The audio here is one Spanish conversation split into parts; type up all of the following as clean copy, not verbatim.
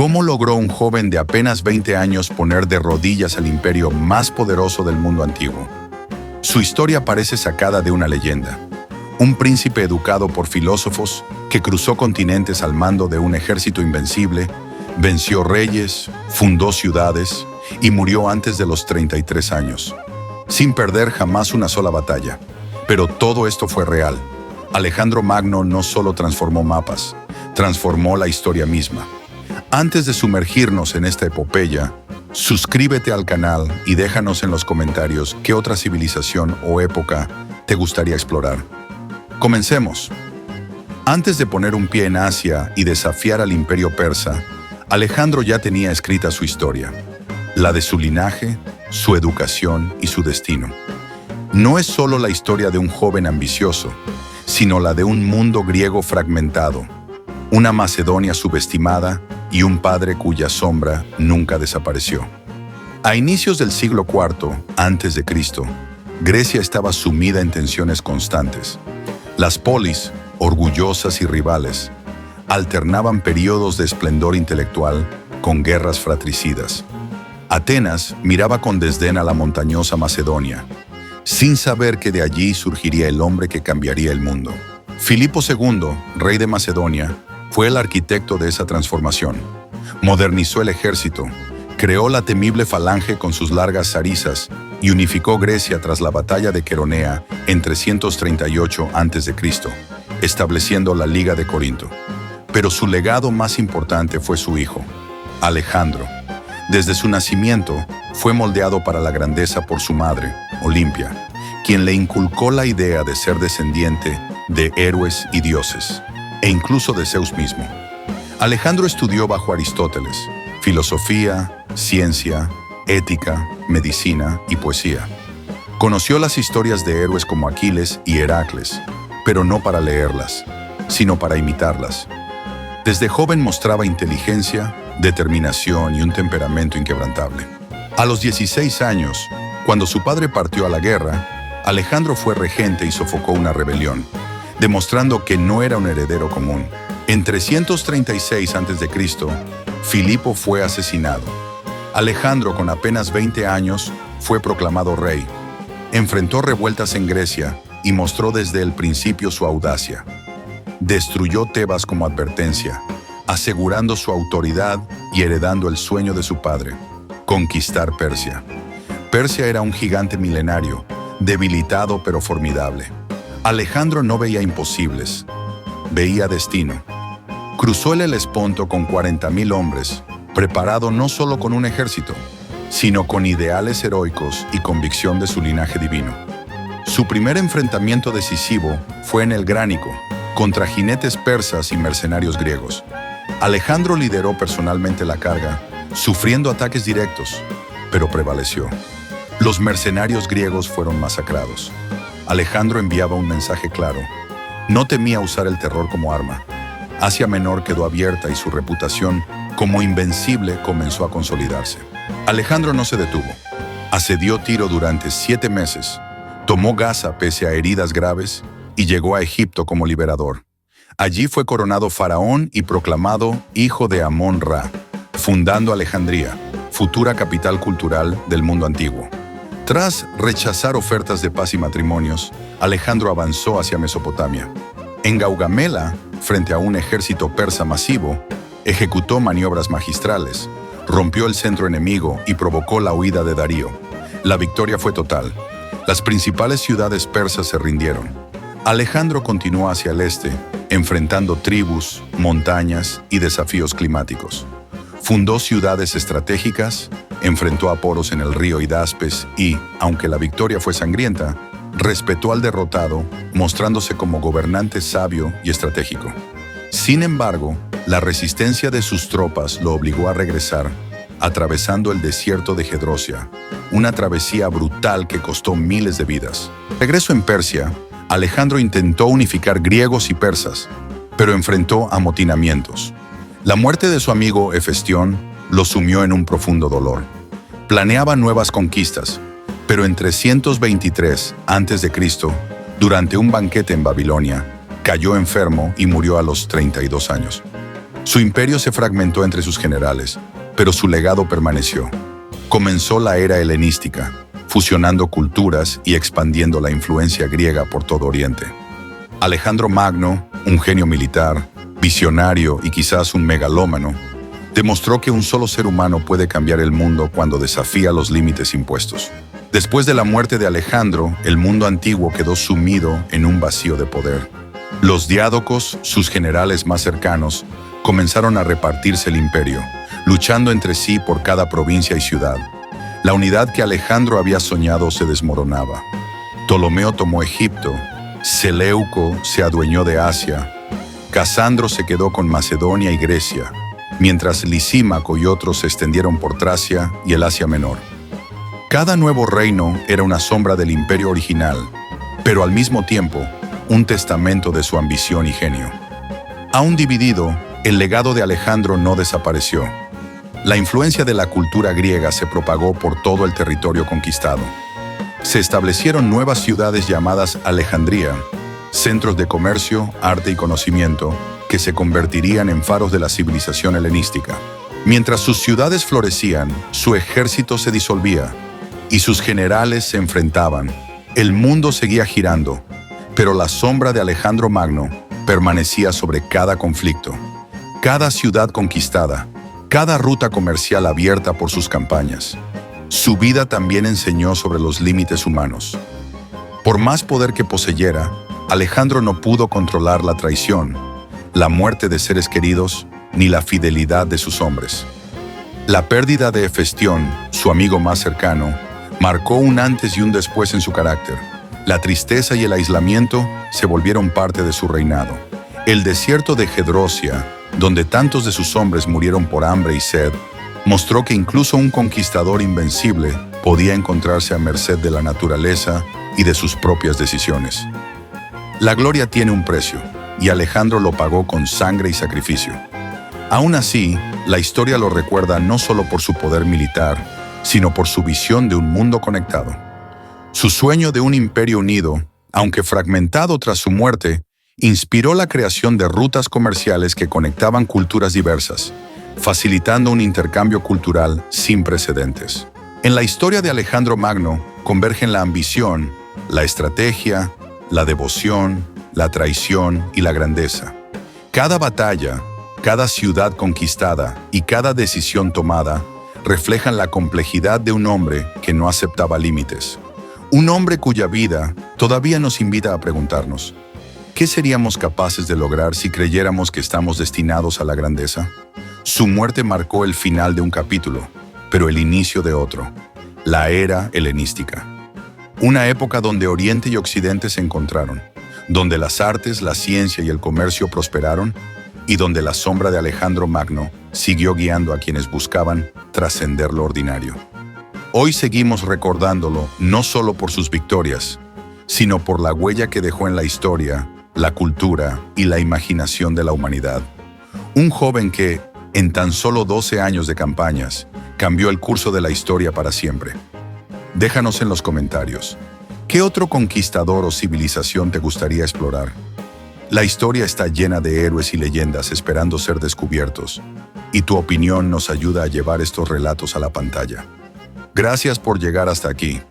¿Cómo logró un joven de apenas 20 años poner de rodillas al imperio más poderoso del mundo antiguo? Su historia parece sacada de una leyenda. Un príncipe educado por filósofos que cruzó continentes al mando de un ejército invencible, venció reyes, fundó ciudades y murió antes de los 33 años, sin perder jamás una sola batalla. Pero todo esto fue real. Alejandro Magno no solo transformó mapas, transformó la historia misma. Antes de sumergirnos en esta epopeya, suscríbete al canal y déjanos en los comentarios qué otra civilización o época te gustaría explorar. Comencemos. Antes de poner un pie en Asia y desafiar al imperio persa, Alejandro ya tenía escrita su historia, la de su linaje, su educación y su destino. No es solo la historia de un joven ambicioso, sino la de un mundo griego fragmentado, una Macedonia subestimada y un padre cuya sombra nunca desapareció. A inicios del siglo IV a.C., Grecia estaba sumida en tensiones constantes. Las polis, orgullosas y rivales, alternaban periodos de esplendor intelectual con guerras fratricidas. Atenas miraba con desdén a la montañosa Macedonia, sin saber que de allí surgiría el hombre que cambiaría el mundo. Filipo II, rey de Macedonia, fue el arquitecto de esa transformación. Modernizó el ejército, creó la temible falange con sus largas zarizas y unificó Grecia tras la batalla de Queronea en 338 a.C., estableciendo la Liga de Corinto. Pero su legado más importante fue su hijo, Alejandro. Desde su nacimiento, fue moldeado para la grandeza por su madre, Olimpia, quien le inculcó la idea de ser descendiente de héroes y dioses, e incluso de Zeus mismo. Alejandro estudió bajo Aristóteles, filosofía, ciencia, ética, medicina y poesía. Conoció las historias de héroes como Aquiles y Heracles, pero no para leerlas, sino para imitarlas. Desde joven mostraba inteligencia, determinación y un temperamento inquebrantable. A los 16 años, cuando su padre partió a la guerra, Alejandro fue regente y sofocó una rebelión, demostrando que no era un heredero común. En 336 a.C., Filipo fue asesinado. Alejandro, con apenas 20 años, fue proclamado rey. Enfrentó revueltas en Grecia y mostró desde el principio su audacia. Destruyó Tebas como advertencia, asegurando su autoridad y heredando el sueño de su padre, conquistar Persia. Persia era un gigante milenario, debilitado pero formidable. Alejandro no veía imposibles, veía destino. Cruzó el Helesponto con 40.000 hombres, preparado no solo con un ejército, sino con ideales heroicos y convicción de su linaje divino. Su primer enfrentamiento decisivo fue en el Gránico, contra jinetes persas y mercenarios griegos. Alejandro lideró personalmente la carga, sufriendo ataques directos, pero prevaleció. Los mercenarios griegos fueron masacrados. Alejandro enviaba un mensaje claro. No temía usar el terror como arma. Asia Menor quedó abierta y su reputación como invencible comenzó a consolidarse. Alejandro no se detuvo. Asedió Tiro durante 7 meses, tomó Gaza pese a heridas graves y llegó a Egipto como liberador. Allí fue coronado faraón y proclamado hijo de Amón-Ra, fundando Alejandría, futura capital cultural del mundo antiguo. Tras rechazar ofertas de paz y matrimonios, Alejandro avanzó hacia Mesopotamia. En Gaugamela, frente a un ejército persa masivo, ejecutó maniobras magistrales, rompió el centro enemigo y provocó la huida de Darío. La victoria fue total. Las principales ciudades persas se rindieron. Alejandro continuó hacia el este, enfrentando tribus, montañas y desafíos climáticos. Fundó ciudades estratégicas, enfrentó a Poros en el río Hidaspes y, aunque la victoria fue sangrienta, respetó al derrotado, mostrándose como gobernante sabio y estratégico. Sin embargo, la resistencia de sus tropas lo obligó a regresar, atravesando el desierto de Gedrosia, una travesía brutal que costó miles de vidas. Regreso en Persia, Alejandro intentó unificar griegos y persas, pero enfrentó amotinamientos. La muerte de su amigo Hefestión lo sumió en un profundo dolor. Planeaba nuevas conquistas, pero en 323 a.C., durante un banquete en Babilonia, cayó enfermo y murió a los 32 años. Su imperio se fragmentó entre sus generales, pero su legado permaneció. Comenzó la era helenística, fusionando culturas y expandiendo la influencia griega por todo Oriente. Alejandro Magno, un genio militar, visionario y quizás un megalómano, demostró que un solo ser humano puede cambiar el mundo cuando desafía los límites impuestos. Después de la muerte de Alejandro, el mundo antiguo quedó sumido en un vacío de poder. Los diádocos, sus generales más cercanos, comenzaron a repartirse el imperio, luchando entre sí por cada provincia y ciudad. La unidad que Alejandro había soñado se desmoronaba. Ptolomeo tomó Egipto, Seleuco se adueñó de Asia, Casandro se quedó con Macedonia y Grecia, mientras Lisímaco y otros se extendieron por Tracia y el Asia Menor. Cada nuevo reino era una sombra del imperio original, pero al mismo tiempo, un testamento de su ambición y genio. Aún dividido, el legado de Alejandro no desapareció. La influencia de la cultura griega se propagó por todo el territorio conquistado. Se establecieron nuevas ciudades llamadas Alejandría, centros de comercio, arte y conocimiento, que se convertirían en faros de la civilización helenística. Mientras sus ciudades florecían, su ejército se disolvía y sus generales se enfrentaban. El mundo seguía girando, pero la sombra de Alejandro Magno permanecía sobre cada conflicto, cada ciudad conquistada, cada ruta comercial abierta por sus campañas. Su vida también enseñó sobre los límites humanos. Por más poder que poseyera, Alejandro no pudo controlar la traición, la muerte de seres queridos, ni la fidelidad de sus hombres. La pérdida de Hefestión, su amigo más cercano, marcó un antes y un después en su carácter. La tristeza y el aislamiento se volvieron parte de su reinado. El desierto de Gedrosia, donde tantos de sus hombres murieron por hambre y sed, mostró que incluso un conquistador invencible podía encontrarse a merced de la naturaleza y de sus propias decisiones. La gloria tiene un precio, y Alejandro lo pagó con sangre y sacrificio. Aún así, la historia lo recuerda no solo por su poder militar, sino por su visión de un mundo conectado. Su sueño de un imperio unido, aunque fragmentado tras su muerte, inspiró la creación de rutas comerciales que conectaban culturas diversas, facilitando un intercambio cultural sin precedentes. En la historia de Alejandro Magno convergen la ambición, la estrategia, la devoción, la traición y la grandeza. Cada batalla, cada ciudad conquistada y cada decisión tomada reflejan la complejidad de un hombre que no aceptaba límites. Un hombre cuya vida todavía nos invita a preguntarnos: ¿qué seríamos capaces de lograr si creyéramos que estamos destinados a la grandeza? Su muerte marcó el final de un capítulo, pero el inicio de otro, la era helenística. Una época donde Oriente y Occidente se encontraron, donde las artes, la ciencia y el comercio prosperaron, y donde la sombra de Alejandro Magno siguió guiando a quienes buscaban trascender lo ordinario. Hoy seguimos recordándolo no solo por sus victorias, sino por la huella que dejó en la historia, la cultura y la imaginación de la humanidad. Un joven que, en tan solo 12 años de campañas, cambió el curso de la historia para siempre. Déjanos en los comentarios, ¿qué otro conquistador o civilización te gustaría explorar? La historia está llena de héroes y leyendas esperando ser descubiertos, y tu opinión nos ayuda a llevar estos relatos a la pantalla. Gracias por llegar hasta aquí.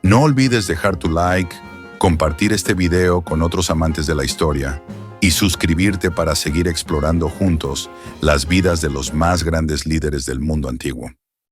No olvides dejar tu like, compartir este video con otros amantes de la historia y suscribirte para seguir explorando juntos las vidas de los más grandes líderes del mundo antiguo.